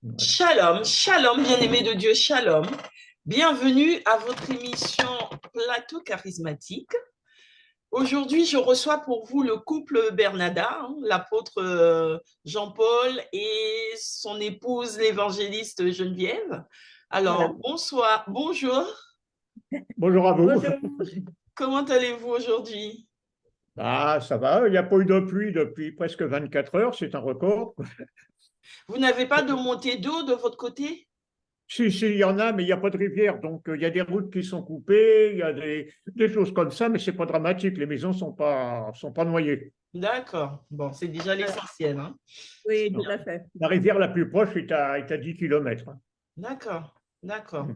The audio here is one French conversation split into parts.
Voilà. Shalom, shalom, bien-aimés de Dieu, shalom. Bienvenue à votre émission Plateau charismatique. Aujourd'hui, je reçois pour vous le couple Bernada, l'apôtre Jean-Paul et son épouse, l'évangéliste Geneviève. Alors, Voilà. bonsoir, bonjour. Bonjour à vous. Bonjour. Comment allez-vous aujourd'hui? Ah, ça va, il n'y a pas eu de pluie depuis presque 24 heures, c'est un record. Vous n'avez pas de montée d'eau de votre côté? Si, si, il y en a, mais il n'y a pas de rivière, donc il y a des routes qui sont coupées, il y a des choses comme ça, mais c'est pas dramatique, les maisons sont pas noyées. D'accord. Bon, c'est déjà Voilà. l'essentiel, hein. Oui, Bien. tout à fait. La rivière la plus proche est à 10 kilomètres. D'accord, d'accord.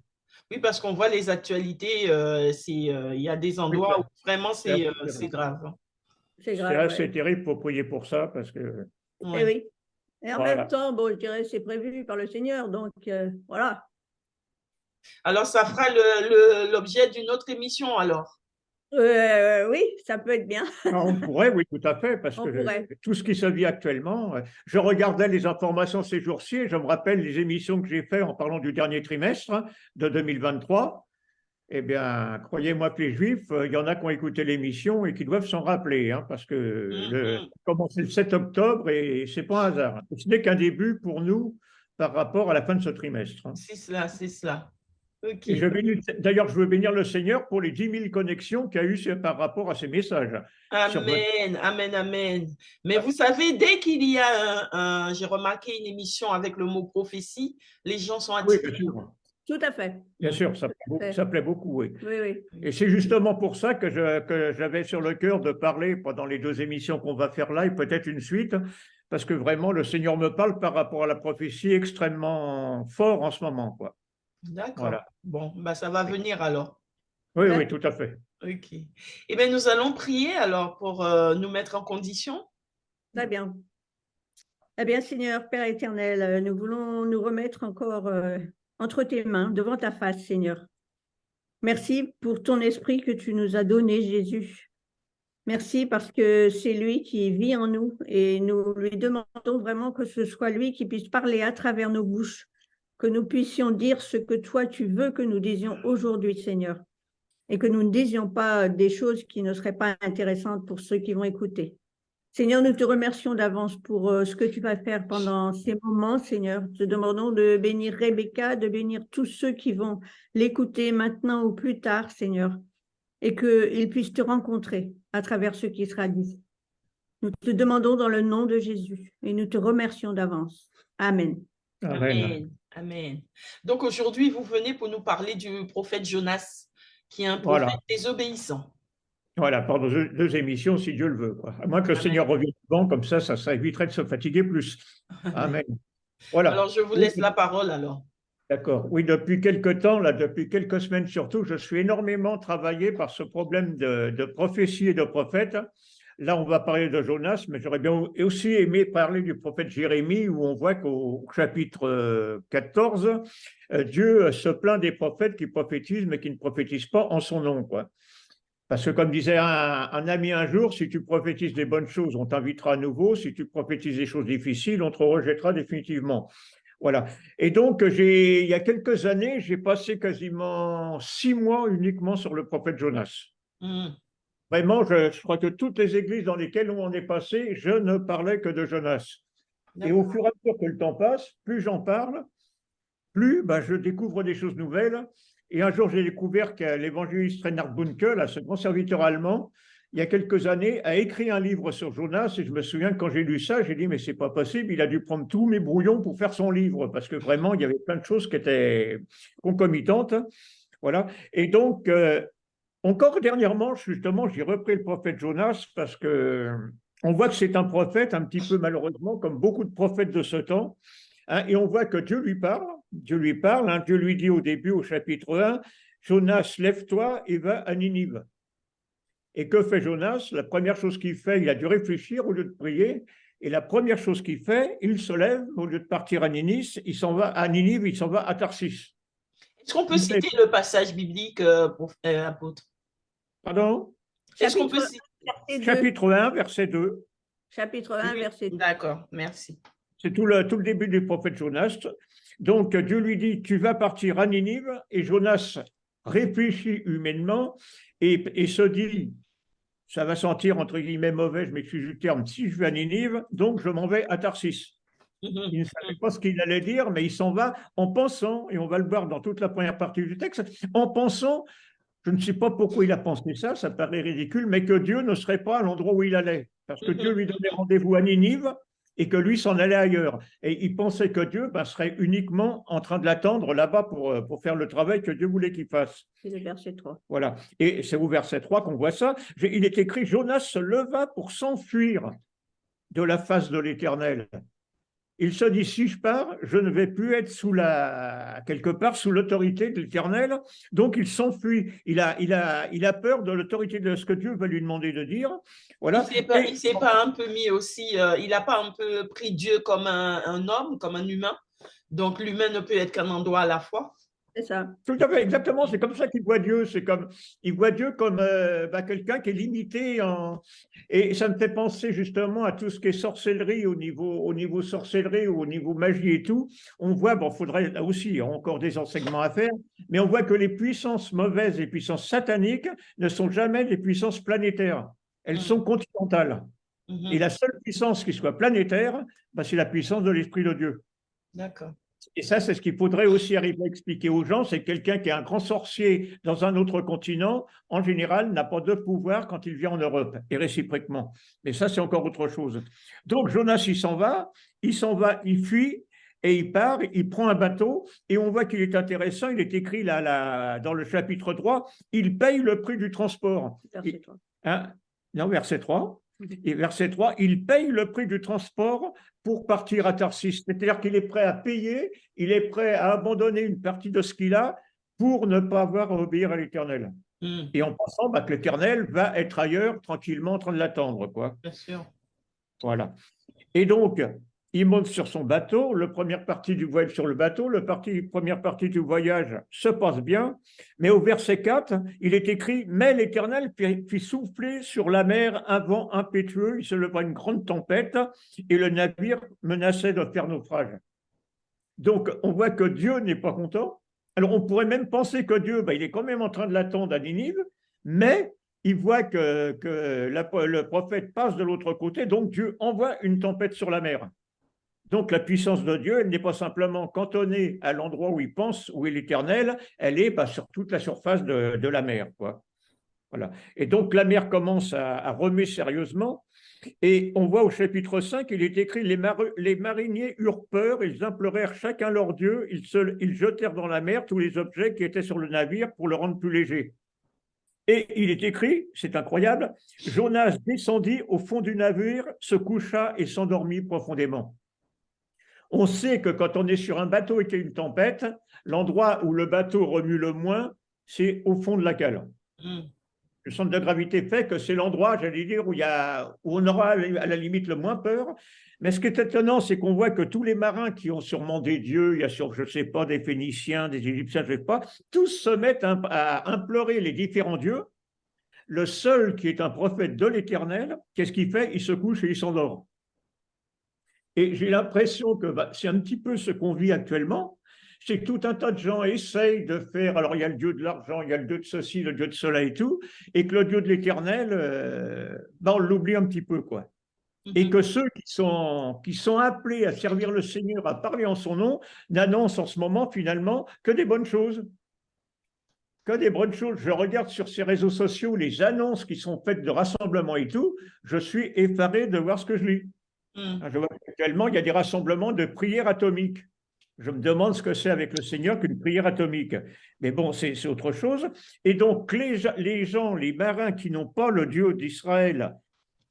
Oui, parce qu'on voit les actualités, il y a des Oui, endroits où vraiment c'est assez c'est terrible. grave, hein. C'est C'est grave, assez ouais. terrible pour prier pour ça, parce que, Et Ouais. oui. Et en même voilà. temps, bon, je dirais, c'est prévu par le Seigneur. Donc, voilà. Alors, ça fera l'objet d'une autre émission, alors. Oui, ça peut être bien. Ah, on pourrait, oui, tout à fait, parce On que pourrait. tout ce qui se vit actuellement, je regardais les informations ces jours-ci et je me rappelle les émissions que j'ai faites en parlant du dernier trimestre de 2023. Eh bien, croyez-moi que les Juifs, il y en a qui ont écouté l'émission et qui doivent s'en rappeler, hein, parce que Mhm. commencer le 7 octobre et c'est pas un hasard. Ce n'est qu'un début pour nous par rapport à la fin de ce trimestre, hein. C'est cela, c'est cela. OK. Et d'ailleurs, je veux bénir le Seigneur pour les 10 000 connexions qu'il y a eu par rapport à ces messages sur votre. Amen, amen, amen. Mais vous savez, dès qu'il y a j'ai remarqué une émission avec le mot prophétie, les gens sont Oui, attirés. bien sûr. Tout à fait. Bien sûr, Tout à fait. ça plaît beaucoup, oui. Oui, oui. Et c'est justement pour ça que j'avais sur le cœur de parler pendant les deux émissions qu'on va faire là, et peut-être une suite, parce que vraiment le Seigneur me parle par rapport à la prophétie extrêmement fort en ce moment, quoi. D'accord. Voilà. Bon, bah, ça va venir alors. Oui, oui, D'accord. tout à fait. OK. Eh bien, nous allons prier alors pour nous mettre en condition. Très bien. Eh bien, Seigneur, Père éternel, nous voulons nous remettre encore entre tes mains, devant ta face, Seigneur. Merci pour ton esprit que tu nous as donné, Jésus. Merci parce que c'est lui qui vit en nous et nous lui demandons vraiment que ce soit lui qui puisse parler à travers nos bouches, que nous puissions dire ce que toi tu veux que nous disions aujourd'hui, Seigneur, et que nous ne disions pas des choses qui ne seraient pas intéressantes pour ceux qui vont écouter. Seigneur, nous te remercions d'avance pour ce que tu vas faire pendant ces moments, Seigneur. Te demandons de bénir Rebecca, de bénir tous ceux qui vont l'écouter maintenant ou plus tard, Seigneur, et qu'ils puissent te rencontrer à travers ce qui sera dit. Nous te demandons dans le nom de Jésus et nous te remercions d'avance. Amen. Amen. Amen. Amen. Donc aujourd'hui, vous venez pour nous parler du prophète Jonas, qui est un prophète Voilà. désobéissant. Voilà, pendant deux émissions, si Dieu le veut, quoi. À moins que le Amen. Seigneur revienne souvent, comme ça éviterait de se fatiguer plus. Amen. Amen. Voilà. Alors, je vous Oui, laisse la parole alors. d'accord. Oui, depuis quelque temps, là, depuis quelques semaines surtout, je suis énormément travaillé par ce problème de prophétie et de prophète. Là, on va parler de Jonas, mais j'aurais bien aussi aimé parler du prophète Jérémie, où on voit qu'au chapitre 14, Dieu se plaint des prophètes qui prophétisent, mais qui ne prophétisent pas en son nom, quoi. Parce que comme disait un ami un jour, si tu prophétises des bonnes choses, on t'invitera à nouveau. Si tu prophétises des choses difficiles, on te rejettera définitivement. Voilà. Et donc, il y a quelques années, j'ai passé quasiment 6 mois uniquement sur le prophète Jonas. Mm. Vraiment, je crois que toutes les églises dans lesquelles on est passé, je ne parlais que de Jonas. Et au D'accord. fur et à mesure que le temps passe, plus j'en parle, plus je découvre des choses nouvelles. Et un jour, j'ai découvert que l'évangéliste Reinhard Bonnke, là, ce grand serviteur allemand, il y a quelques années, a écrit un livre sur Jonas. Et je me souviens que quand j'ai lu ça, j'ai dit, mais c'est pas possible, il a dû prendre tous mes brouillons pour faire son livre, parce que vraiment, il y avait plein de choses qui étaient concomitantes. Voilà. Et donc, encore dernièrement, justement, j'ai repris le prophète Jonas parce que on voit que c'est un prophète, un petit peu malheureusement, comme beaucoup de prophètes de ce temps, hein, et on voit que Dieu lui parle, hein, Dieu lui dit au début, au chapitre 1, Jonas, lève-toi et va à Ninive. Et que fait Jonas? La première chose qu'il fait, il a dû réfléchir au lieu de prier. Et la première chose qu'il fait, il se lève, au lieu de partir à Ninive, il s'en va à Ninive, il s'en va à Tarsis. Est-ce qu'on peut Il fait, citer le passage biblique, apôtre? pardon, Est-ce qu'on peut Chapitre citer? 1, verset 2. chapitre 1, verset 2. Chapitre 1, Oui, verset 2. d'accord, merci. C'est tout le début du prophète Jonas. Donc Dieu lui dit, tu vas partir à Ninive, et Jonas réfléchit humainement et se dit, ça va sentir entre guillemets mauvais, je m'excuse du terme, si je vais à Ninive, donc je m'en vais à Tarsis. Il ne savait pas ce qu'il allait dire, mais il s'en va en pensant, et on va le voir dans toute la première partie du texte, en pensant, je ne sais pas pourquoi il a pensé ça, ça paraît ridicule, mais que Dieu ne serait pas à l'endroit où il allait. Parce que Dieu lui donnait rendez-vous à Ninive et que lui s'en allait ailleurs. Et il pensait que Dieu serait uniquement en train de l'attendre là-bas pour faire le travail que Dieu voulait qu'il fasse. C'est le verset 3. Voilà. Et c'est au verset 3 qu'on voit ça. Il est écrit, Jonas se leva pour s'enfuir de la face de l'Éternel. Il se dit, si je pars, je ne vais plus être quelque part sous l'autorité de l'Éternel. Donc, il s'enfuit. Il a peur de l'autorité de ce que Dieu va lui demander de dire. Voilà. Il s'est pas un peu mis aussi, il n'a pas un peu pris Dieu comme un homme, comme un humain. Donc, l'humain ne peut être qu'un endroit à la fois. C'est ça. Tout à fait, exactement. C'est comme ça qu'il voit Dieu. Il voit Dieu comme quelqu'un qui est limité. Et ça me fait penser justement à tout ce qui est sorcellerie au niveau sorcellerie ou au niveau magie et tout. On voit, bon, faudrait là aussi, il y a encore des enseignements à faire, mais on voit que les puissances mauvaises, les puissances sataniques ne sont jamais des puissances planétaires. Elles sont continentales. Et la seule puissance qui soit planétaire, c'est la puissance de l'Esprit de Dieu. D'accord. Et ça, c'est ce qu'il faudrait aussi arriver à expliquer aux gens, c'est quelqu'un qui est un grand sorcier dans un autre continent, en général, n'a pas de pouvoir quand il vient en Europe, et réciproquement. Mais ça, c'est encore autre chose. Donc, Jonas, il s'en va, il fuit, et il part, il prend un bateau, et on voit qu'il est intéressant, il est écrit là, dans le chapitre 3, il paye le prix du transport. Verset 3. Non, verset 3. Et verset 3, il paye le prix du transport pour partir à Tarsis. C'est-à-dire qu'il est prêt à payer, il est prêt à abandonner une partie de ce qu'il a pour ne pas avoir à obéir à l'Éternel. Et en pensant que l'Éternel va être ailleurs, tranquillement, en train de l'attendre, quoi. Bien sûr. Voilà. Et donc, il monte sur son bateau, la première partie du voyage sur le bateau, première partie du voyage se passe bien, mais au verset 4, il est écrit « Mais l'Éternel fit souffler sur la mer un vent impétueux, il se leva une grande tempête, et le navire menaçait de faire naufrage. » Donc, on voit que Dieu n'est pas content. Alors, on pourrait même penser que Dieu, il est quand même en train de l'attendre à Ninive, mais il voit que le prophète passe de l'autre côté, donc Dieu envoie une tempête sur la mer. Donc la puissance de Dieu, elle n'est pas simplement cantonnée à l'endroit où il pense, où est l'Éternel, elle est sur toute la surface de la mer, quoi. Voilà. Et donc la mer commence à remuer sérieusement, et on voit au chapitre 5, il est écrit, les mariniers eurent peur, ils implorèrent chacun leur Dieu, ils jetèrent dans la mer tous les objets qui étaient sur le navire pour le rendre plus léger. Et il est écrit, c'est incroyable, Jonas descendit au fond du navire, se coucha et s'endormit profondément. On sait que quand on est sur un bateau et qu'il y a une tempête, l'endroit où le bateau remue le moins, c'est au fond de la cale. Le centre de gravité fait que c'est l'endroit, j'allais dire, où on aura à la limite le moins peur. Mais ce qui est étonnant, c'est qu'on voit que tous les marins qui ont sûrement des dieux, il y a sur, je ne sais pas, des Phéniciens, des Égyptiens, je ne sais pas, tous se mettent à implorer les différents dieux. Le seul qui est un prophète de l'Éternel, qu'est-ce qu'il fait? Il se couche et il s'endort. Et j'ai l'impression que c'est un petit peu ce qu'on vit actuellement, c'est que tout un tas de gens essayent de faire, alors il y a le dieu de l'argent, il y a le dieu de ceci, le dieu de cela et tout, et que le dieu de l'Éternel, on l'oublie un petit peu, quoi. Et que ceux qui sont appelés à servir le Seigneur, à parler en son nom, n'annoncent en ce moment finalement que des bonnes choses. Que des bonnes choses. Je regarde sur ces réseaux sociaux les annonces qui sont faites de rassemblements et tout, je suis effaré de voir ce que je lis. Je vois qu'actuellement, il y a des rassemblements de prières atomiques. Je me demande ce que c'est avec le Seigneur qu'une prière atomique. Mais bon, c'est autre chose. Et donc, les gens, les marins qui n'ont pas le Dieu d'Israël,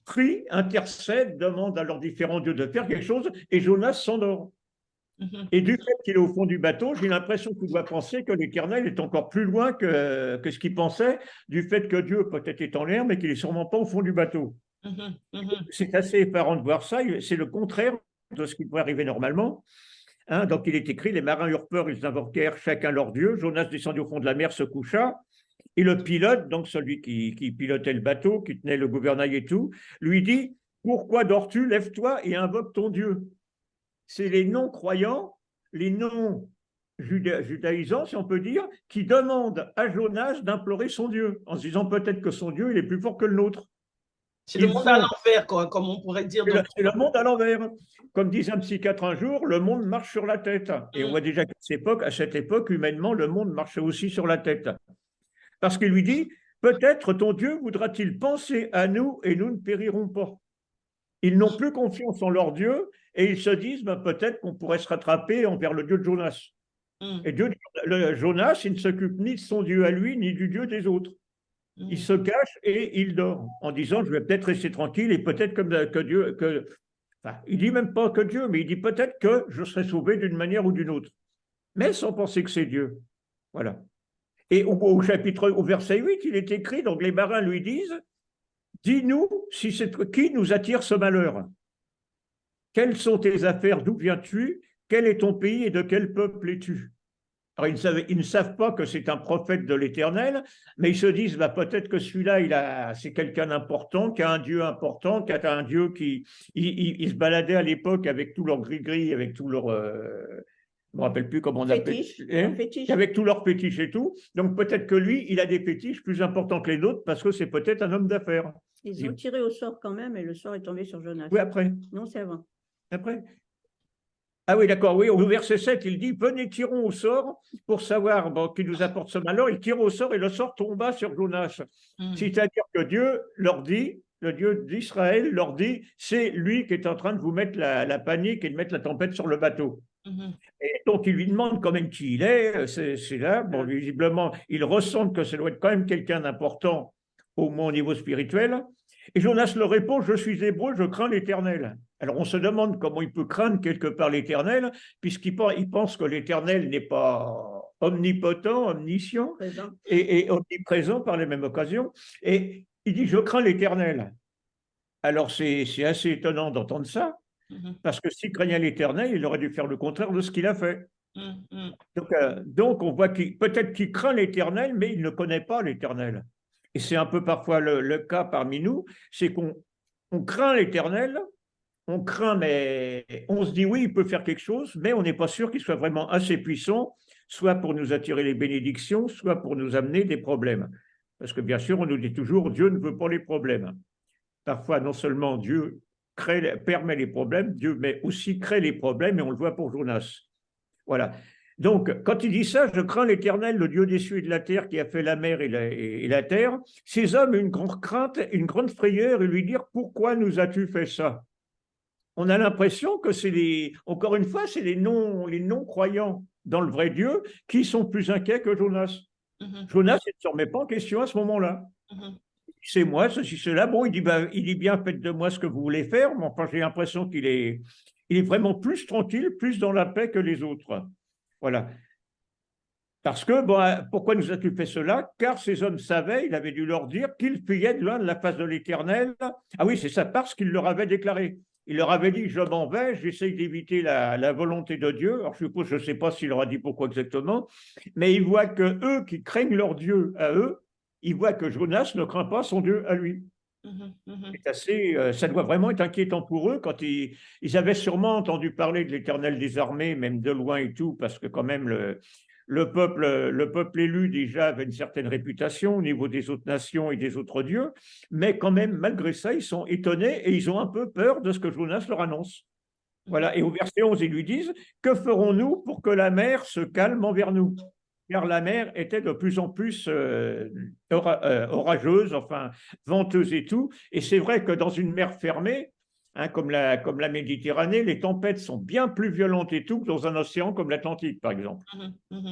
prient, intercèdent, demandent à leurs différents dieux de faire quelque chose, et Jonas s'endort. Et du fait qu'il est au fond du bateau, j'ai l'impression qu'il doit penser que l'Éternel est encore plus loin que ce qu'il pensait, du fait que Dieu peut-être est en l'air, mais qu'il n'est sûrement pas au fond du bateau. C'est assez effarant de voir ça, c'est le contraire de ce qui pourrait arriver normalement. Donc il est écrit, les marins eurent peur, ils invoquèrent chacun leur dieu, Jonas descendit au fond de la mer, se coucha, et le pilote, donc celui qui pilotait le bateau, qui tenait le gouvernail et tout, lui dit, pourquoi dors-tu? Lève-toi et invoque ton Dieu. c'est les non-croyants, les non-judaïsants, si on peut dire, qui demandent à Jonas d'implorer son Dieu, en se disant peut-être que son Dieu, il est plus fort que le nôtre. C'est le monde à l'envers, comme on pourrait dire. C'est le monde à l'envers. Comme disait un psychiatre un jour, le monde marche sur la tête. Et on voit déjà qu'à cette époque, humainement, le monde marchait aussi sur la tête. Parce qu'il lui dit, peut-être ton Dieu voudra-t-il penser à nous et nous ne périrons pas. Ils n'ont plus confiance en leur Dieu et ils se disent, peut-être qu'on pourrait se rattraper envers le Dieu de Jonas. Et Jonas, il ne s'occupe ni de son Dieu à lui, ni du Dieu des autres. Il se cache et il dort en disant je vais peut-être rester tranquille et peut-être que Dieu, enfin, il dit même pas que Dieu, mais il dit peut-être que je serai sauvé d'une manière ou d'une autre, mais sans penser que c'est Dieu. Voilà. Et au verset 8, il est écrit, donc les marins lui disent dis-nous si c'est qui nous attire ce malheur. Quelles sont tes affaires, d'où viens-tu, quel est ton pays et de quel peuple es-tu? Alors, ils ne savent pas que c'est un prophète de l'Éternel, mais ils se disent peut-être que celui-là, c'est quelqu'un d'important, qui a un Dieu important, qui a un Dieu qui. Il se baladait à l'époque avec tout leur gris-gris, avec tout leur. Je ne me rappelle plus comment on appelle. Avec tous leurs fétiches et tout. Donc peut-être que lui, il a des fétiches plus importants que les autres parce que c'est peut-être un homme d'affaires. Ils ont tiré au sort quand même et le sort est tombé sur Jonas. Oui, après. Non, c'est avant. Après. Ah oui, d'accord, oui, au verset 7, il dit, venez, tirons au sort pour savoir qui nous apporte ce malheur. Il tire au sort et le sort tomba sur Jonas. C'est-à-dire que Dieu leur dit, le Dieu d'Israël leur dit, c'est lui qui est en train de vous mettre la panique et de mettre la tempête sur le bateau. Et donc, il lui demande quand même qui il est, c'est là, visiblement, il ressent que ça doit être quand même quelqu'un d'important, au moins au niveau spirituel. Et Jonas leur répond, je suis hébreu, je crains l'Éternel. Alors on se demande comment il peut craindre quelque part l'Éternel, puisqu'il pense que l'Éternel n'est pas omnipotent, omniscient et omniprésent par les mêmes occasions. Et il dit, je crains l'Éternel. Alors c'est assez étonnant d'entendre ça, parce que s'il craignait l'Éternel, il aurait dû faire le contraire de ce qu'il a fait. Donc on voit peut-être qu'il craint l'Éternel, mais il ne connaît pas l'Éternel. Et c'est un peu parfois le cas parmi nous, c'est qu'on craint l'Éternel, on craint, mais on se dit oui, il peut faire quelque chose, mais on n'est pas sûr qu'il soit vraiment assez puissant, soit pour nous attirer les bénédictions, soit pour nous amener des problèmes. Parce que bien sûr, on nous dit toujours, Dieu ne veut pas les problèmes. Parfois, non seulement Dieu permet les problèmes, Dieu mais aussi crée les problèmes, et on le voit pour Jonas. Voilà. Donc, quand il dit ça, je crains l'Éternel, le Dieu des cieux et de la terre, qui a fait la mer et la terre. Ces hommes, une grande crainte, une grande frayeur, et lui dire, pourquoi nous as-tu fait ça? On a l'impression que encore une fois, c'est les non-croyants dans le vrai Dieu qui sont plus inquiets que Jonas. Jonas, il ne se remet pas en question à ce moment-là. C'est moi, ceci, cela. Bon, il dit bien, faites de moi ce que vous voulez faire, mais enfin, j'ai l'impression qu'il est vraiment plus tranquille, plus dans la paix que les autres. Voilà. Parce que, pourquoi nous as-tu fait cela? Car ces hommes savaient, il avait dû leur dire qu'ils fuyaient de loin de la face de l'Éternel. Ah oui, c'est ça, parce qu'il leur avait déclaré. Il leur avait dit, je m'en vais, j'essaye d'éviter la volonté de Dieu. Alors, je suppose, je ne sais pas s'il leur a dit pourquoi exactement, mais ils voient que eux qui craignent leur Dieu à eux, ils voient que Jonas ne craint pas son Dieu à lui. Ça doit vraiment être inquiétant pour eux quand ils avaient sûrement entendu parler de l'Éternel des armées, même de loin et tout, parce que quand même le peuple élu déjà avait une certaine réputation au niveau des autres nations et des autres dieux, mais quand même, malgré ça, ils sont étonnés et ils ont un peu peur de ce que Jonas leur annonce. Voilà. Et au verset 11, ils lui disent, que ferons-nous pour que la mer se calme envers nous? Car la mer était de plus en plus orageuse, enfin venteuse et tout. Et c'est vrai que dans une mer fermée, comme la Méditerranée, les tempêtes sont bien plus violentes et tout que dans un océan comme l'Atlantique, par exemple.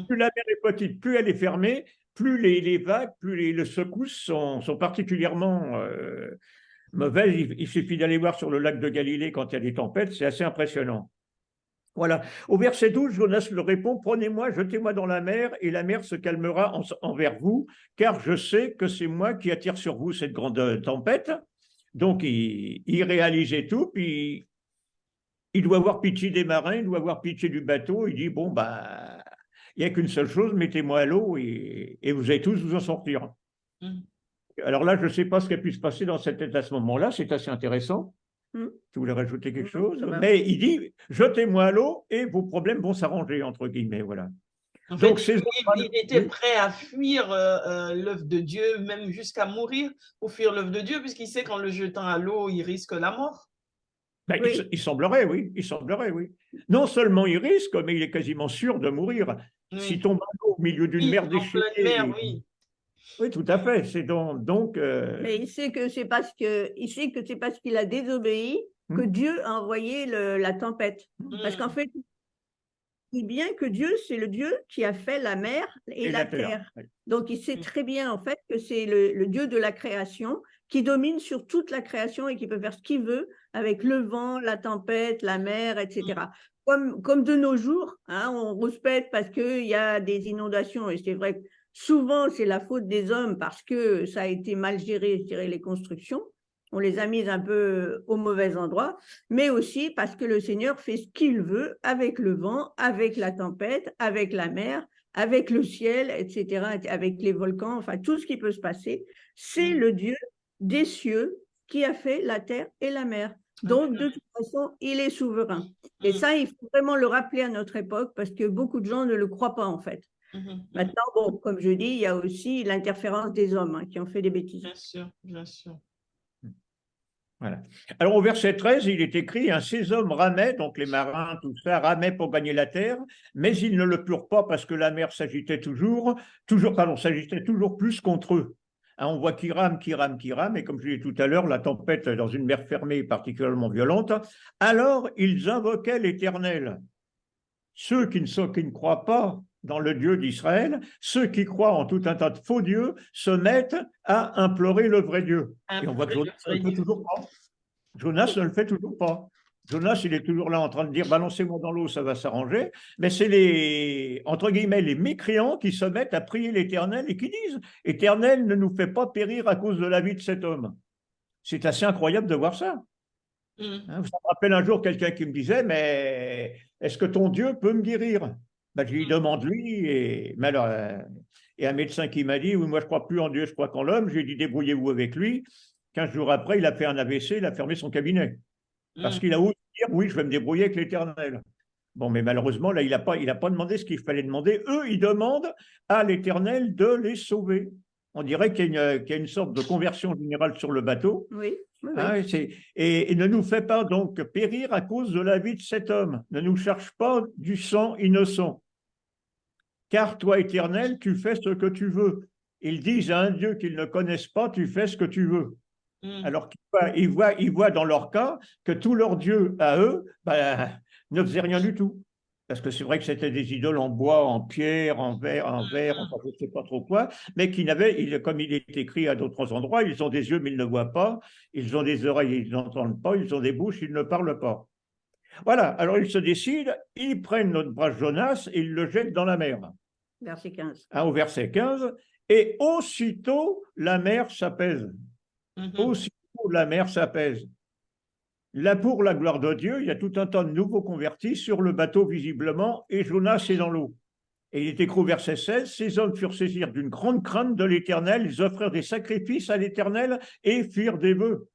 Plus la mer est petite, plus elle est fermée, plus les vagues, plus les secousses sont particulièrement mauvaises. Il suffit d'aller voir sur le lac de Galilée quand il y a des tempêtes, c'est assez impressionnant. Voilà. Au verset 12, Jonas leur répond, prenez-moi, jetez-moi dans la mer, et la mer se calmera envers vous, car je sais que c'est moi qui attire sur vous cette grande tempête. Donc, il réalisait tout, puis il doit avoir pitié des marins, il doit avoir pitié du bateau, il dit, bon, il n'y a qu'une seule chose, mettez-moi à l'eau, et vous allez tous vous en sortir. Alors là, je ne sais pas ce qui a pu se passer dans cette tête à ce moment-là, c'est assez intéressant. Tu voulais rajouter quelque chose? Ça va. Mais il dit, jetez-moi à l'eau et vos problèmes vont s'arranger, entre guillemets, voilà. En Donc, fait, ces il était prêt à fuir l'œuvre de Dieu, même jusqu'à mourir pour fuir l'œuvre de Dieu, puisqu'il sait qu'en le jetant à l'eau, il risque la mort. Ben, Oui. il semblerait, oui. Il semblerait, oui. Non seulement il risque, mais il est quasiment sûr de mourir. Oui. S'il tombe à l'eau au milieu d'une Oui, mer en déchaînée. pleine mer, oui. Oui, tout à fait. C'est donc Mais il sait que c'est parce qu'il a désobéi que Dieu a envoyé la tempête. Parce qu'en fait, il dit bien que Dieu, c'est le Dieu qui a fait la mer et la terre. Oui. Donc, il sait très bien, en fait, que c'est le Dieu de la création qui domine sur toute la création et qui peut faire ce qu'il veut avec le vent, la tempête, la mer, etc. Comme de nos jours, hein, on rouspète parce qu'il y a des inondations. Et c'est vrai que souvent, c'est la faute des hommes parce que ça a été mal géré, je dirais, les constructions. On les a mises un peu au mauvais endroit, mais aussi parce que le Seigneur fait ce qu'il veut avec le vent, avec la tempête, avec la mer, avec le ciel, etc., avec les volcans, enfin tout ce qui peut se passer. C'est le Dieu des cieux qui a fait la terre et la mer. Donc, de toute façon, il est souverain. Et ça, il faut vraiment le rappeler à notre époque parce que beaucoup de gens ne le croient pas, en fait. Maintenant, bon, comme je dis, il y a aussi l'interférence des hommes qui ont fait des bêtises. Bien sûr, bien sûr. Voilà. Alors au verset 13, il est écrit, ces hommes ramaient, donc les marins, tout ça, ramaient pour gagner la terre, mais ils ne le purent pas parce que la mer s'agitait s'agitait toujours plus contre eux. On voit qu'ils rament, et comme je l'ai dit tout à l'heure, la tempête dans une mer fermée est particulièrement violente. Alors ils invoquaient l'Éternel. Ceux qui ne croient pas dans le Dieu d'Israël, ceux qui croient en tout un tas de faux dieux, se mettent à implorer le vrai Dieu. Et on voit que Jonas ne le fait toujours pas. Jonas ne le fait toujours pas. Jonas, il est toujours là en train de dire « balancez-moi dans l'eau, ça va s'arranger ». Mais c'est entre guillemets, les mécréants qui se mettent à prier l'Éternel et qui disent « Éternel, ne nous fais pas périr à cause de la vie de cet homme ». C'est assez incroyable de voir ça. Ça me rappelle un jour quelqu'un qui me disait « mais est-ce que ton Dieu peut me guérir ?» Je lui demande lui, et un médecin qui m'a dit « oui, moi je ne crois plus en Dieu, je crois qu'en l'homme ». Je lui ai dit « débrouillez-vous avec lui ». 15 jours après, il a fait un AVC, il a fermé son cabinet. Parce qu'il a osé dire « oui, je vais me débrouiller avec l'Éternel ». Bon, mais malheureusement, là, il n'a pas demandé ce qu'il fallait demander. Eux, ils demandent à l'Éternel de les sauver. On dirait qu'il y a une sorte de conversion générale sur le bateau. Oui. Et ne nous fais pas donc périr à cause de la vie de cet homme. Ne nous cherche pas du sang innocent. Car toi, Éternel, tu fais ce que tu veux. Ils disent à un Dieu qu'ils ne connaissent pas, tu fais ce que tu veux. Alors qu'ils voient dans leur cas que tous leurs dieux à eux ne faisaient rien du tout. Parce que c'est vrai que c'était des idoles en bois, en pierre, en verre, enfin, je ne sais pas trop quoi, mais comme il est écrit à d'autres endroits, ils ont des yeux mais ils ne voient pas, ils ont des oreilles ils n'entendent pas, ils ont des bouches, ils ne parlent pas. Voilà, alors ils se décident, ils prennent notre brave Jonas et ils le jettent dans la mer. Verset 15. Au verset 15, et aussitôt la mer s'apaise. Aussitôt la mer s'apaise. Là, pour la gloire de Dieu, il y a tout un tas de nouveaux convertis sur le bateau visiblement, et Jonas est dans l'eau. Et il est écrit au verset 16, ces hommes furent saisis d'une grande crainte de l'Éternel, ils offrirent des sacrifices à l'Éternel et firent des vœux.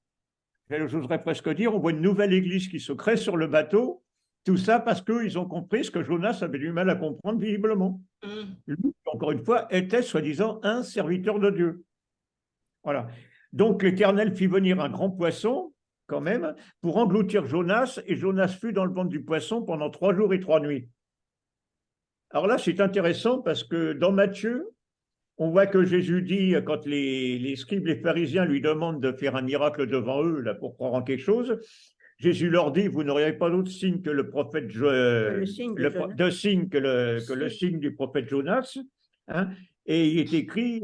J'oserais presque dire, on voit une nouvelle église qui se crée sur le bateau, tout ça parce qu'ils ont compris ce que Jonas avait du mal à comprendre visiblement. Lui, encore une fois, était soi-disant un serviteur de Dieu. Voilà. Donc l'Éternel fit venir un grand poisson, quand même, pour engloutir Jonas, et Jonas fut dans le ventre du poisson pendant 3 jours et 3 nuits. Alors là, c'est intéressant parce que dans Matthieu, on voit que Jésus dit, quand les scribes, les pharisiens lui demandent de faire un miracle devant eux là, pour croire en quelque chose, Jésus leur dit, vous n'aurez pas d'autre signe que le prophète le signe du prophète Jonas. Hein. Et il est écrit,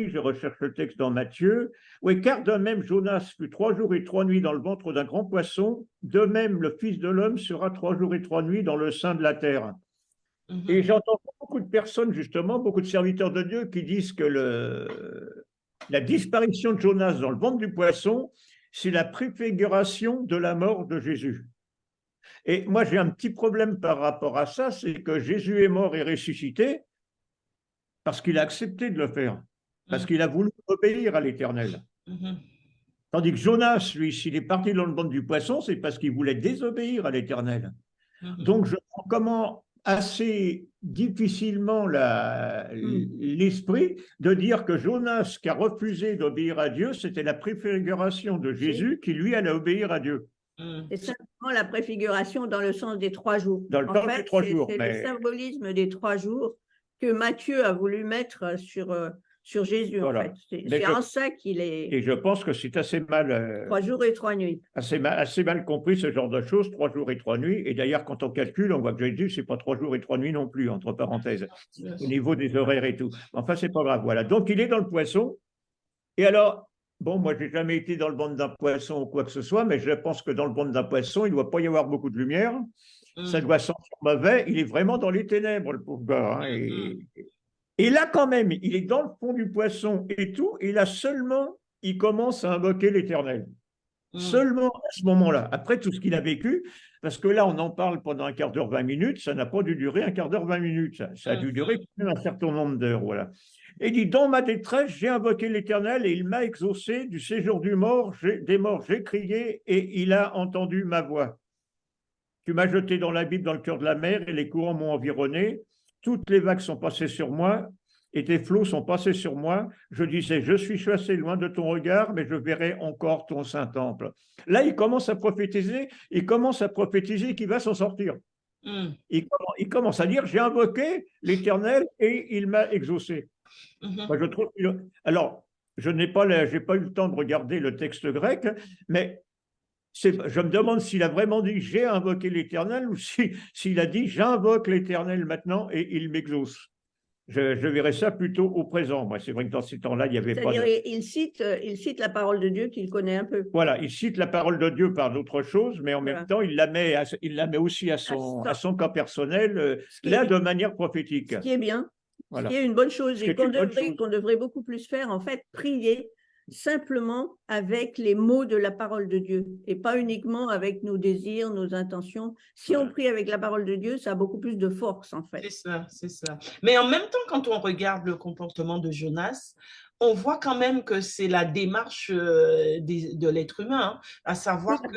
je recherche le texte dans Matthieu, oui, car de même Jonas fut 3 jours et 3 nuits dans le ventre d'un grand poisson, de même le Fils de l'homme sera 3 jours et 3 nuits dans le sein de la terre. Et j'entends beaucoup de personnes, justement, beaucoup de serviteurs de Dieu qui disent que la disparition de Jonas dans le ventre du poisson, c'est la préfiguration de la mort de Jésus. Et moi, j'ai un petit problème par rapport à ça, c'est que Jésus est mort et ressuscité parce qu'il a accepté de le faire, parce qu'il a voulu obéir à l'Éternel. Tandis que Jonas, lui, s'il est parti dans le ventre du poisson, c'est parce qu'il voulait désobéir à l'Éternel. Donc, je prends comment assez difficilement l'esprit de dire que Jonas, qui a refusé d'obéir à Dieu, c'était la préfiguration de Jésus qui, lui, allait obéir à Dieu. C'est simplement la préfiguration dans le sens des 3 jours. Dans le temps des 3 jours. C'est le symbolisme des 3 jours que Matthieu a voulu mettre sur Jésus, voilà. En fait. C'est en ça qu'il est... Et je pense que c'est assez mal... 3 jours et 3 nuits. Assez mal compris, ce genre de choses, 3 jours et 3 nuits. Et d'ailleurs, quand on calcule, on voit que Jésus, c'est pas 3 jours et 3 nuits non plus, entre parenthèses, au niveau des horaires et tout. Enfin, c'est pas grave, voilà. Donc, il est dans le poisson. Et alors, bon, moi, j'ai jamais été dans le ventre d'un poisson ou quoi que ce soit, mais je pense que dans le ventre d'un poisson, il ne doit pas y avoir beaucoup de lumière. Ça doit sentir mauvais. Il est vraiment dans les ténèbres, le pauvre gars. Hein, et là, quand même, il est dans le fond du poisson et tout, et là seulement, il commence à invoquer l'Éternel. Seulement à ce moment-là, après tout ce qu'il a vécu, parce que là, on en parle pendant un quart d'heure, 20 minutes, ça n'a pas dû durer un quart d'heure, 20 minutes, ça a dû durer un certain nombre d'heures, voilà. Et il dit, dans ma détresse, j'ai invoqué l'Éternel et il m'a exaucé du séjour des morts, j'ai crié et il a entendu ma voix. Tu m'as jeté dans l'abîme, dans le cœur de la mer et les courants m'ont environné. Toutes les vagues sont passées sur moi et tes flots sont passés sur moi. Je disais, je suis chassé loin de ton regard, mais je verrai encore ton saint temple. Là, il commence à prophétiser qu'il va s'en sortir. Il commence à dire, j'ai invoqué l'Éternel et il m'a exaucé. Moi, je trouve... Alors, je n'ai pas eu le temps de regarder le texte grec, mais je me demande s'il a vraiment dit j'ai invoqué l'Éternel ou s'il a dit j'invoque l'Éternel maintenant et il m'exauce. Je verrais ça plutôt au présent. Moi, c'est vrai que dans ces temps-là, il n'y avait pas. C'est-à-dire, il cite la parole de Dieu qu'il connaît un peu. Voilà, il cite la parole de Dieu par d'autres choses, mais en même temps, il la met aussi à son cas personnel, de manière prophétique. Ce qui est bien. Voilà. Ce qui est une bonne chose et qu'on devrait beaucoup plus faire, en fait, prier simplement avec les mots de la parole de Dieu et pas uniquement avec nos désirs, nos intentions. Si on prie avec la parole de Dieu, ça a beaucoup plus de force, en fait. C'est ça. Mais en même temps, quand on regarde le comportement de Jonas, on voit quand même que c'est la démarche de l'être humain, hein, à savoir que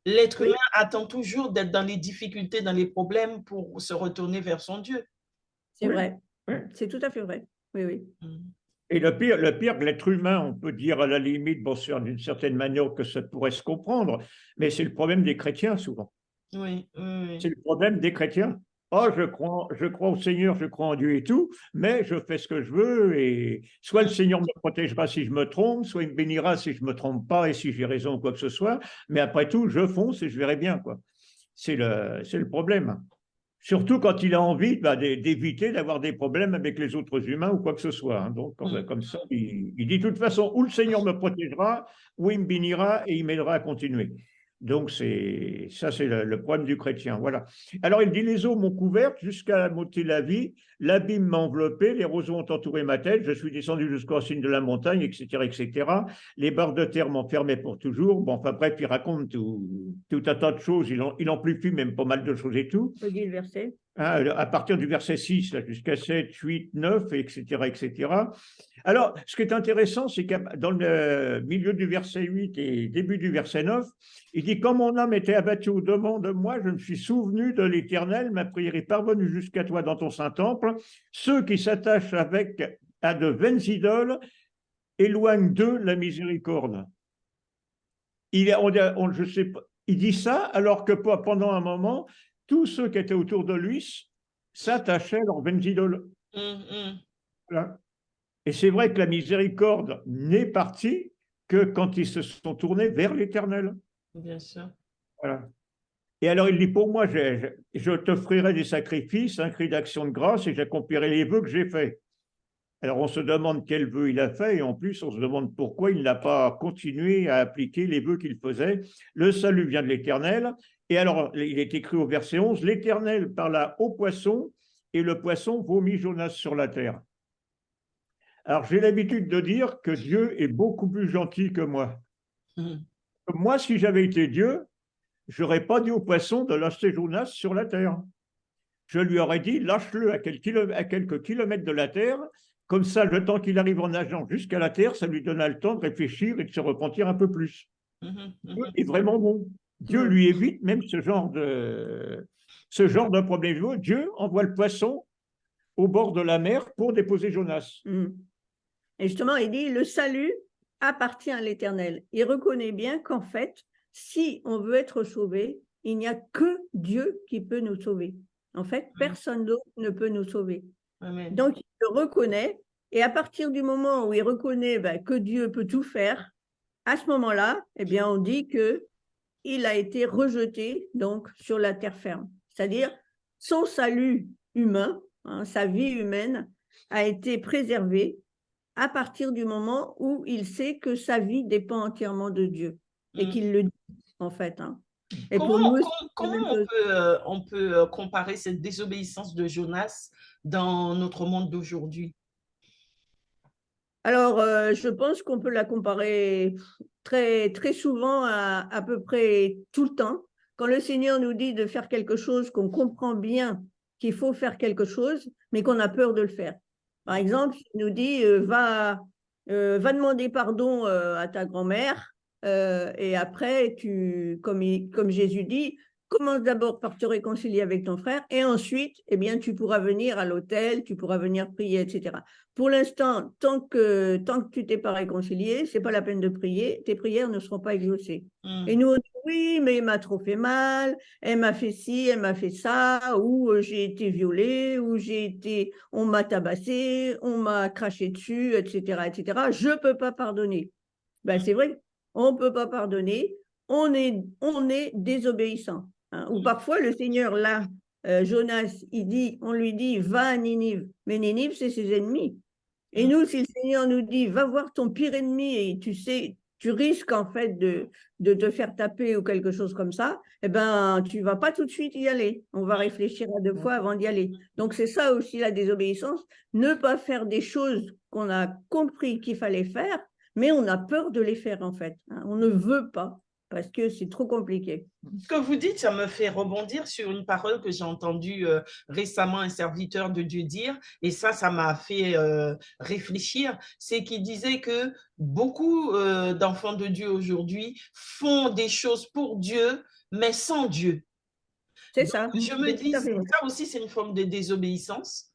l'être humain attend toujours d'être dans les difficultés, dans les problèmes pour se retourner vers son Dieu. C'est vrai. C'est tout à fait vrai. Oui. Et le pire que l'être humain, on peut dire à la limite, bon, d'une certaine manière que ça pourrait se comprendre, mais c'est le problème des chrétiens souvent. Oui. C'est le problème des chrétiens. Oh, je crois au Seigneur, je crois en Dieu et tout, mais je fais ce que je veux et soit le Seigneur me protégera si je me trompe, soit il me bénira si je me trompe pas et si j'ai raison ou quoi que ce soit, mais après tout, je fonce et je verrai bien, quoi. C'est le problème. Surtout quand il a envie d'éviter d'avoir des problèmes avec les autres humains ou quoi que ce soit. Hein. Donc, comme ça, il dit de toute façon, ou le Seigneur me protégera, ou il me bénira et il m'aidera à continuer. Donc, c'est le problème du chrétien. Voilà. Alors, il dit, les eaux m'ont couverte jusqu'à m'ôter la vie, l'abîme m'a enveloppé, les roseaux ont entouré ma tête, je suis descendu jusqu'aux racines de la montagne, etc., etc. Les barres de terre m'enfermaient pour toujours. Bon, enfin bref, il raconte tout un tas de choses. Il amplifie même pas mal de choses et tout. On peut dire le verset. À partir du verset 6 jusqu'à 7, 8, 9, etc., etc. Alors, ce qui est intéressant, c'est que dans le milieu du verset 8 et début du verset 9, il dit « Quand mon âme était abattue au-devant de moi, je me suis souvenu de l'Éternel, ma prière est parvenue jusqu'à toi dans ton saint temple. Ceux qui s'attachent à de vaines idoles éloignent d'eux la miséricorde. » Il dit ça alors que pendant un moment, tous ceux qui étaient autour de lui s'attachaient à leurs vaines idoles. Voilà. Et c'est vrai que la miséricorde n'est partie que quand ils se sont tournés vers l'Éternel. Bien sûr. Voilà. Et alors il dit, pour moi, je t'offrirai des sacrifices, un cri d'action de grâce, et j'accomplirai les vœux que j'ai faits. Alors on se demande quel vœu il a fait, et en plus on se demande pourquoi il n'a pas continué à appliquer les vœux qu'il faisait. Le salut vient de l'Éternel. Et alors, il est écrit au verset 11, « L'Éternel parla au poisson, et le poisson vomit Jonas sur la terre. » Alors, j'ai l'habitude de dire que Dieu est beaucoup plus gentil que moi. Moi, si j'avais été Dieu, je n'aurais pas dit au poisson de lâcher Jonas sur la terre. Je lui aurais dit, lâche-le à quelques kilomètres de la terre, Comme ça, le temps qu'il arrive en nageant jusqu'à la terre, ça lui donna le temps de réfléchir et de se repentir un peu plus. Dieu est vraiment bon. Dieu lui évite même ce genre de problème. Dieu envoie le poisson au bord de la mer pour déposer Jonas. Et justement, il dit, le salut appartient à l'Éternel. Il reconnaît bien qu'en fait, si on veut être sauvé, il n'y a que Dieu qui peut nous sauver. En fait, personne d'autre ne peut nous sauver. Amen. Donc, il le reconnaît. Et à partir du moment où il reconnaît que Dieu peut tout faire, à ce moment-là, eh bien, on dit qu'il a été rejeté donc, sur la terre ferme. C'est-à-dire, son salut humain, sa vie humaine, a été préservée à partir du moment où il sait que sa vie dépend entièrement de Dieu et qu'il le dit, en fait. Et comment on peut comparer cette désobéissance de Jonas dans notre monde d'aujourd'hui? Alors, je pense qu'on peut la comparer très, très souvent à peu près tout le temps. Quand le Seigneur nous dit de faire quelque chose, qu'on comprend bien qu'il faut faire quelque chose, mais qu'on a peur de le faire. Par exemple, il nous dit va demander pardon à ta grand-mère et après, comme Jésus dit, commence d'abord par te réconcilier avec ton frère et ensuite, eh bien, tu pourras venir à l'autel, tu pourras venir prier, etc. Pour l'instant, tant que tu t'es pas réconcilié, c'est pas la peine de prier, tes prières ne seront pas exaucées. Et nous, on dit oui, mais il m'a trop fait mal, elle m'a fait ci, elle m'a fait ça, ou j'ai été violée, ou on m'a tabassé, on m'a craché dessus, etc., etc. Je peux pas pardonner. Ben, c'est vrai, on peut pas pardonner, on est désobéissant. Ou parfois le Seigneur là, Jonas, on lui dit va à Ninive, mais Ninive c'est ses ennemis. Et nous, si le Seigneur nous dit va voir ton pire ennemi et tu sais, tu risques en fait de te faire taper ou quelque chose comme ça, eh ben tu vas pas tout de suite y aller. On va réfléchir à 2 fois avant d'y aller. Donc c'est ça aussi la désobéissance, ne pas faire des choses qu'on a compris qu'il fallait faire, mais on a peur de les faire en fait. On ne veut pas parce que c'est trop compliqué. Ce que vous dites, ça me fait rebondir sur une parole que j'ai entendue récemment un serviteur de Dieu dire, et ça m'a fait réfléchir, c'est qu'il disait que beaucoup d'enfants de Dieu aujourd'hui font des choses pour Dieu, mais sans Dieu. C'est ça. Je me dis, ça aussi, c'est une forme de désobéissance.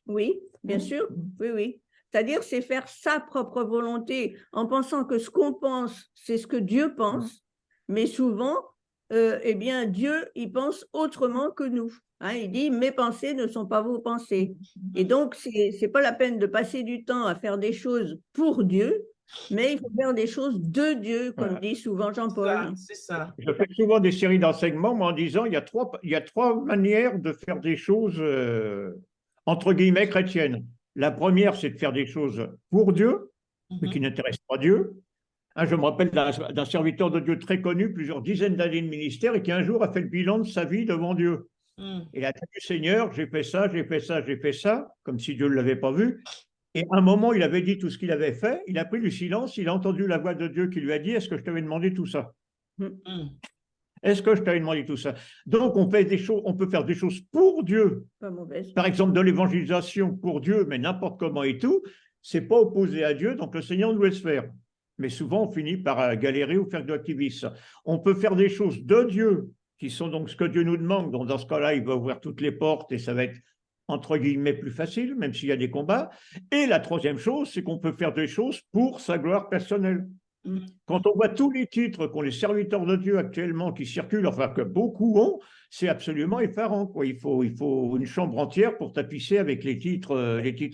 Oui, bien sûr, oui. C'est-à-dire, c'est faire sa propre volonté en pensant que ce qu'on pense, c'est ce que Dieu pense, mais souvent, eh bien, Dieu, il pense autrement que nous. Il dit, mes pensées ne sont pas vos pensées. Et donc, c'est pas la peine de passer du temps à faire des choses pour Dieu, mais il faut faire des choses de Dieu, comme dit souvent Jean-Paul. C'est ça. Je fais souvent des séries d'enseignements en disant il y a trois manières de faire des choses entre guillemets chrétiennes. La première, c'est de faire des choses pour Dieu, mais qui n'intéressent pas Dieu. Je me rappelle d'un serviteur de Dieu très connu, plusieurs dizaines d'années de ministère, et qui un jour a fait le bilan de sa vie devant Dieu. Et il a dit, Seigneur, j'ai fait ça, comme si Dieu ne l'avait pas vu. Et à un moment, il avait dit tout ce qu'il avait fait, il a pris du silence, il a entendu la voix de Dieu qui lui a dit, est-ce que je t'avais demandé tout ça? Est-ce que je t'avais demandé tout ça? Donc, on peut faire des choses pour Dieu. Pas mauvaise. Par exemple, de l'évangélisation pour Dieu, mais n'importe comment et tout, c'est pas opposé à Dieu, donc le Seigneur nous laisse faire. Mais souvent, on finit par galérer ou faire de l'activisme. On peut faire des choses de Dieu, qui sont donc ce que Dieu nous demande. Donc, dans ce cas-là, il va ouvrir toutes les portes et ça va être, entre guillemets, plus facile, même s'il y a des combats. Et la troisième chose, c'est qu'on peut faire des choses pour sa gloire personnelle. Quand on voit tous les titres qu'ont les serviteurs de Dieu actuellement qui circulent, enfin que beaucoup ont, c'est absolument effarant, quoi. Il faut une chambre entière pour tapisser avec les titres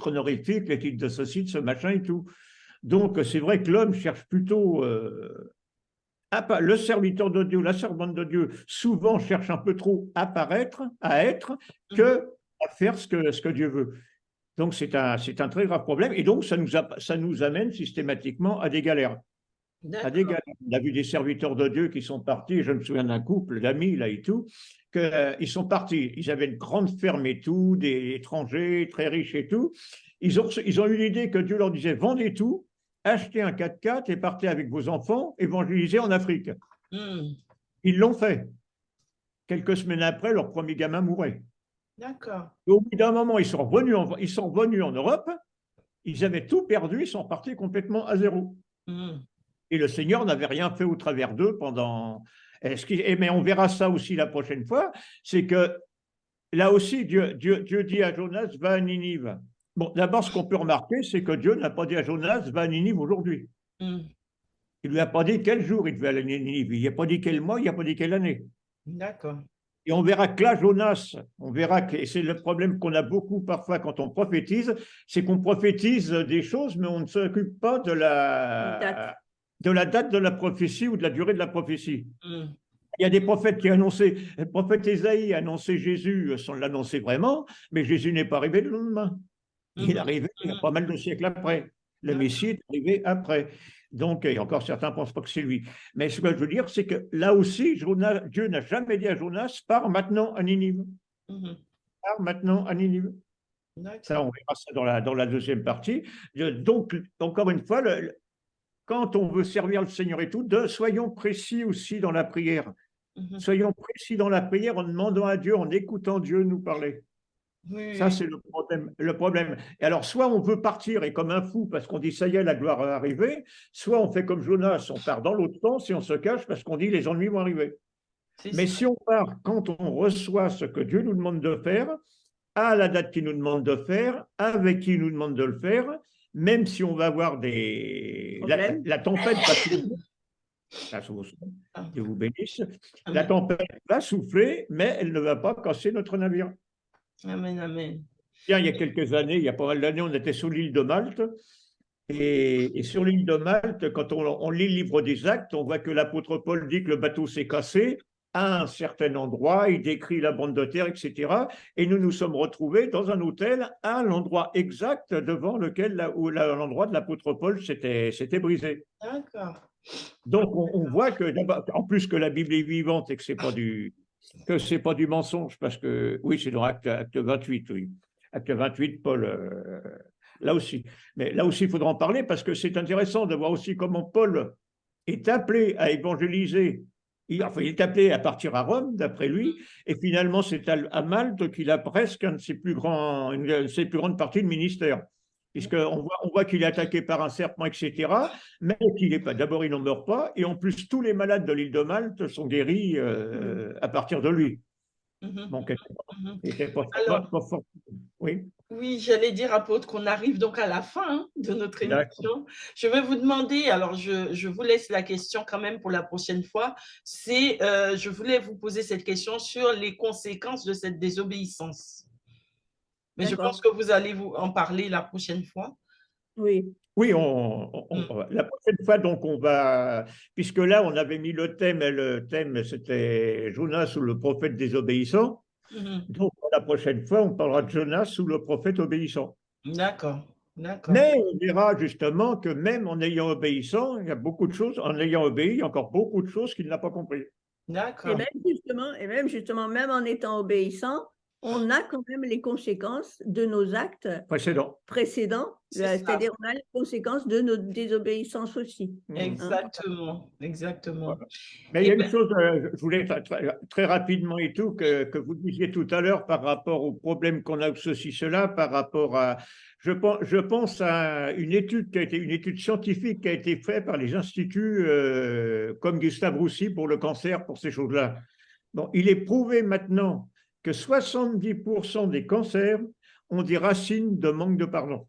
honorifiques, les titres de ceci, de ce machin et tout. Donc, c'est vrai que l'homme cherche plutôt, le serviteur de Dieu, la servante de Dieu, souvent cherche un peu trop à paraître, à être, que à faire ce que Dieu veut. Donc, c'est un très grave problème. Et donc, ça nous amène systématiquement à des galères. On a vu des serviteurs de Dieu qui sont partis, je me souviens d'un couple d'amis là et tout, qu'ils sont partis, ils avaient une grande ferme et tout, des étrangers très riches et tout. Ils ont eu l'idée que Dieu leur disait vendez tout, achetez un 4x4 et partez avec vos enfants évangéliser en Afrique. Ils l'ont fait. Quelques semaines après, leur premier gamin mourait. D'accord. Au bout d'un moment, ils sont revenus en Europe. Ils avaient tout perdu, ils sont partis complètement à zéro. Et le Seigneur n'avait rien fait au travers d'eux pendant… Mais on verra ça aussi la prochaine fois, c'est que là aussi, Dieu dit à Jonas, va à Ninive. Bon, d'abord, ce qu'on peut remarquer, c'est que Dieu n'a pas dit à Jonas, va à Ninive aujourd'hui. Il ne lui a pas dit quel jour il devait aller à Ninive. Il n'a pas dit quel mois, il n'a pas dit quelle année. D'accord. Et on verra que là, Jonas, on verra que c'est le problème qu'on a beaucoup parfois quand on prophétise, c'est qu'on prophétise des choses, mais on ne s'occupe pas de la date de la prophétie ou de la durée de la prophétie. Il y a des prophètes qui annonçaient, le prophète Ésaïe a annoncé Jésus sans l'annoncer vraiment, mais Jésus n'est pas arrivé le lendemain. Il est arrivé il y a pas mal de siècles après. Le Messie est arrivé après. Donc, et encore certains ne pensent pas que c'est lui. Mais ce que je veux dire, c'est que là aussi, Dieu n'a jamais dit à Jonas, pars maintenant à Ninive. Pars maintenant à Ninive. Ça, on verra ça dans la deuxième partie. Donc, encore une fois, quand on veut servir le Seigneur et tout, soyons précis aussi dans la prière. Soyons précis dans la prière en demandant à Dieu, en écoutant Dieu nous parler. Ça, c'est le problème. Et alors, soit on veut partir et comme un fou parce qu'on dit ça y est, la gloire est arrivée, soit on fait comme Jonas, on part dans l'autre sens et on se cache parce qu'on dit les ennuis vont arriver. Mais si on part quand on reçoit ce que Dieu nous demande de faire, à la date qu'il nous demande de faire, avec qui il nous demande de le faire, même si on va avoir la tempête va Dieu vous bénisse. La tempête va souffler, mais elle ne va pas casser notre navire. Amen, amen. Bien, il y a quelques années, il y a pas mal d'années, on était sur l'île de Malte. Et sur l'île de Malte, quand on lit le livre des Actes, on voit que l'apôtre Paul dit que le bateau s'est cassé à un certain endroit, il décrit la bande de terre, etc. Et nous nous sommes retrouvés dans un hôtel à l'endroit exact devant lequel l'endroit de l'apôtre Paul s'était brisé. D'accord. Donc on voit que, en plus que la Bible est vivante et que c'est pas du mensonge, parce que oui, c'est dans acte 28, oui. Acte 28, Paul, là aussi. Mais là aussi, il faudra en parler parce que c'est intéressant de voir aussi comment Paul est appelé à évangéliser. Il est appelé à partir à Rome, d'après lui, et finalement, c'est à Malte qu'il a presque une de ses plus grandes parties de ministère. Puisqu'on voit qu'il est attaqué par un serpent, etc., mais qu'il est pas. D'abord, il n'en meurt pas, et en plus, tous les malades de l'île de Malte sont guéris à partir de lui. Donc, il était pas fort. Oui. Oui, j'allais dire, apôtre, qu'on arrive donc à la fin de notre émission. Je vais vous demander, alors je vous laisse la question quand même pour la prochaine fois, je voulais vous poser cette question sur les conséquences de cette désobéissance. Mais je pense que vous allez en parler la prochaine fois. Oui. Oui, la prochaine fois, donc on va, puisque là on avait mis le thème c'était Jonas ou le prophète désobéissant. Donc la prochaine fois, on parlera de Jonas ou le prophète obéissant. D'accord. Mais on verra justement que même en ayant obéissant, il y a beaucoup de choses, en ayant obéi, il y a encore beaucoup de choses qu'il n'a pas compris. D'accord. Et même justement, même en étant obéissant, on a quand même les conséquences de nos actes précédents. C'est-à-dire on a les conséquences de nos désobéissances aussi. Exactement. Voilà. Mais il y a une chose, je voulais très rapidement et tout, que vous disiez tout à l'heure par rapport au problème qu'on a, ceci, cela, par rapport à… Je pense à une étude scientifique qui a été faite par les instituts comme Gustave Roussy pour le cancer, pour ces choses-là. Bon, il est prouvé maintenant que 70% des cancers ont des racines de manque de pardon.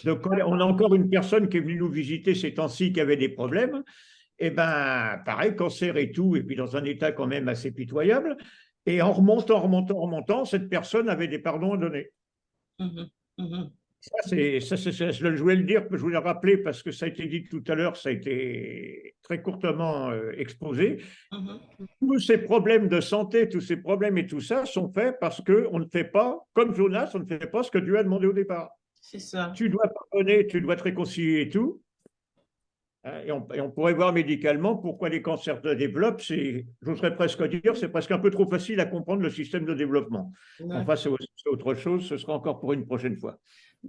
Donc, on a encore une personne qui est venue nous visiter ces temps-ci qui avait des problèmes. Et bien, pareil, cancer et tout, et puis dans un état quand même assez pitoyable. Et en remontant, cette personne avait des pardons à donner. Je voulais le dire, je voulais le rappeler parce que ça a été dit tout à l'heure, ça a été très courtement exposé. Tous ces problèmes de santé, tous ces problèmes et tout ça sont faits parce qu'on ne fait pas, comme Jonas, on ne fait pas ce que Dieu a demandé au départ. C'est ça. Tu dois pardonner, tu dois te réconcilier et tout. Et on pourrait voir médicalement pourquoi les cancers se développent. J'oserais presque dire, c'est presque un peu trop facile à comprendre le système de développement. Enfin, c'est autre chose, ce sera encore pour une prochaine fois.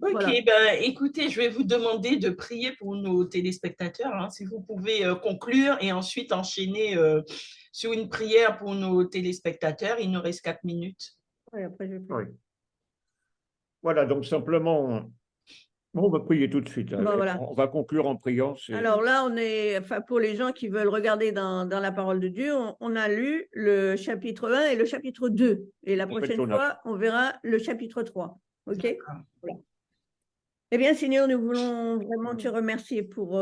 Ok, voilà. Ben, écoutez, je vais vous demander de prier pour nos téléspectateurs, hein, si vous pouvez conclure et ensuite enchaîner sur une prière pour nos téléspectateurs. Il nous reste 4 minutes. Oui, après je peux. Oui. Voilà, donc simplement, On va prier tout de suite. Bon, voilà. On va conclure en priant. Alors là, pour les gens qui veulent regarder dans la parole de Dieu, on a lu le chapitre 1 et le chapitre 2. Et la prochaine fois, on verra le chapitre 3. OK? Voilà. Eh bien, Seigneur, nous voulons vraiment te remercier pour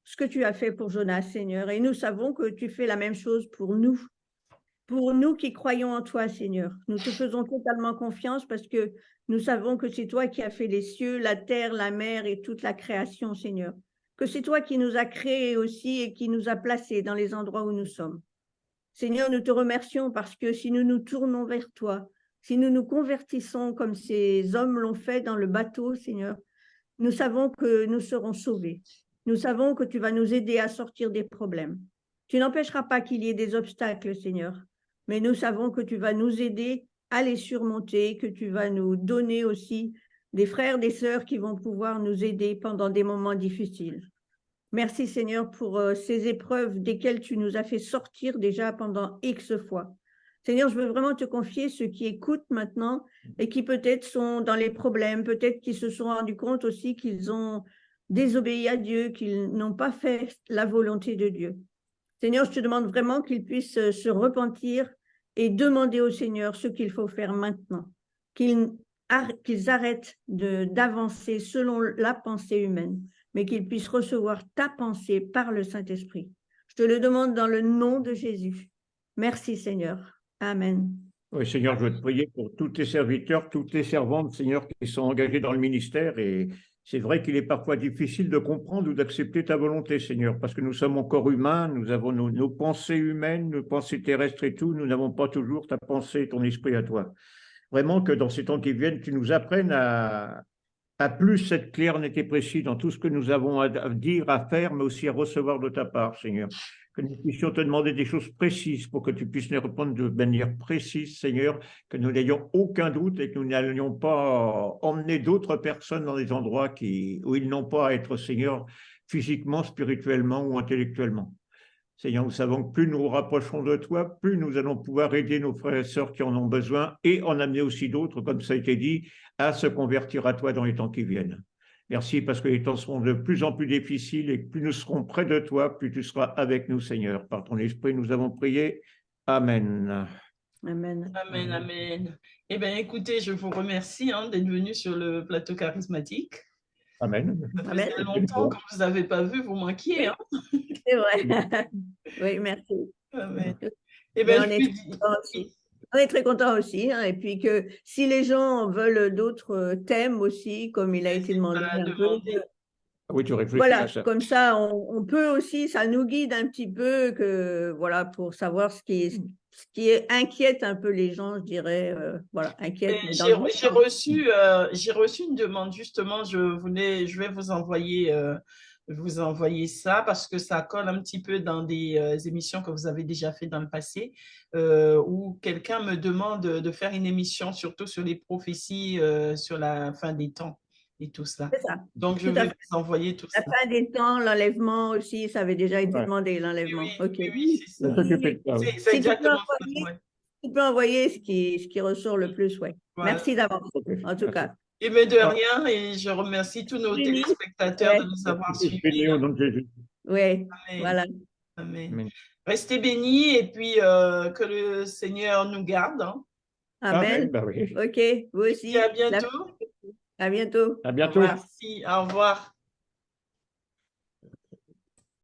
ce que tu as fait pour Jonas, Seigneur. Et nous savons que tu fais la même chose pour nous qui croyons en toi, Seigneur. Nous te faisons totalement confiance parce que nous savons que c'est toi qui as fait les cieux, la terre, la mer et toute la création, Seigneur. Que c'est toi qui nous as créés aussi et qui nous a placés dans les endroits où nous sommes. Seigneur, nous te remercions parce que si nous nous tournons vers toi, si nous nous convertissons comme ces hommes l'ont fait dans le bateau, Seigneur, nous savons que nous serons sauvés. Nous savons que tu vas nous aider à sortir des problèmes. Tu n'empêcheras pas qu'il y ait des obstacles, Seigneur, mais nous savons que tu vas nous aider à les surmonter, que tu vas nous donner aussi des frères, des sœurs qui vont pouvoir nous aider pendant des moments difficiles. Merci, Seigneur, pour ces épreuves desquelles tu nous as fait sortir déjà pendant X fois. Seigneur, je veux vraiment te confier ceux qui écoutent maintenant et qui peut-être sont dans les problèmes, peut-être qu'ils se sont rendus compte aussi qu'ils ont désobéi à Dieu, qu'ils n'ont pas fait la volonté de Dieu. Seigneur, je te demande vraiment qu'ils puissent se repentir et demander au Seigneur ce qu'il faut faire maintenant, qu'ils arrêtent d'avancer selon la pensée humaine, mais qu'ils puissent recevoir ta pensée par le Saint-Esprit. Je te le demande dans le nom de Jésus. Merci, Seigneur. Amen. Oui, Seigneur, je veux te prier pour tous tes serviteurs, toutes tes servantes, Seigneur, qui sont engagés dans le ministère. Et c'est vrai qu'il est parfois difficile de comprendre ou d'accepter ta volonté, Seigneur, parce que nous sommes encore humains, nous avons nos pensées humaines, nos pensées terrestres et tout. Nous n'avons pas toujours ta pensée, ton esprit à toi. Vraiment que dans ces temps qui viennent, tu nous apprennes à plus être clair, net et précis dans tout ce que nous avons à dire, à faire, mais aussi à recevoir de ta part, Seigneur. Que nous puissions te demander des choses précises pour que tu puisses nous répondre de manière précise, Seigneur, que nous n'ayons aucun doute et que nous n'allions pas emmener d'autres personnes dans des endroits où ils n'ont pas à être, Seigneur, physiquement, spirituellement ou intellectuellement. Seigneur, nous savons que plus nous nous rapprochons de toi, plus nous allons pouvoir aider nos frères et sœurs qui en ont besoin et en amener aussi d'autres, comme ça a été dit, à se convertir à toi dans les temps qui viennent. Merci parce que les temps seront de plus en plus difficiles et que plus nous serons près de toi, plus tu seras avec nous, Seigneur. Par ton esprit, nous avons prié. Amen. Amen. Amen, amen. Eh bien, écoutez, je vous remercie d'être venu sur le plateau charismatique. Amen. Ça faisait longtemps que vous n'avez pas vu, vous manquiez. C'est vrai. Oui, merci. Amen. Eh bien, on est très contents aussi. Et puis que si les gens veulent d'autres thèmes aussi, comme il a été demandé un peu. Oui, tu réfléchis voilà, à ça. Comme ça, on peut aussi, ça nous guide un petit peu voilà, pour savoir ce qui inquiète un peu les gens, je dirais. Voilà, inquiète. J'ai reçu une demande, justement, je vais vous envoyer ça parce que ça colle un petit peu dans des émissions que vous avez déjà fait dans le passé, où quelqu'un me demande de faire une émission surtout sur les prophéties sur la fin des temps et tout ça. C'est ça. Donc, je vais vous envoyer tout ça. La fin des temps, l'enlèvement aussi, ça avait déjà été demandé, l'enlèvement. Oui, okay. Oui, c'est ça. C'est exactement ça. Tu peux envoyer ce qui ressort le plus, ouais. Voilà. Merci d'avance, en tout cas. Et mais de rien, et je remercie tous nos téléspectateurs de nous avoir suivis. Oui, voilà. Amen. Restez bénis et puis que le Seigneur nous garde. Amen. Bah oui. Ok, vous aussi. Et à bientôt. À bientôt. À bientôt. Merci, au revoir.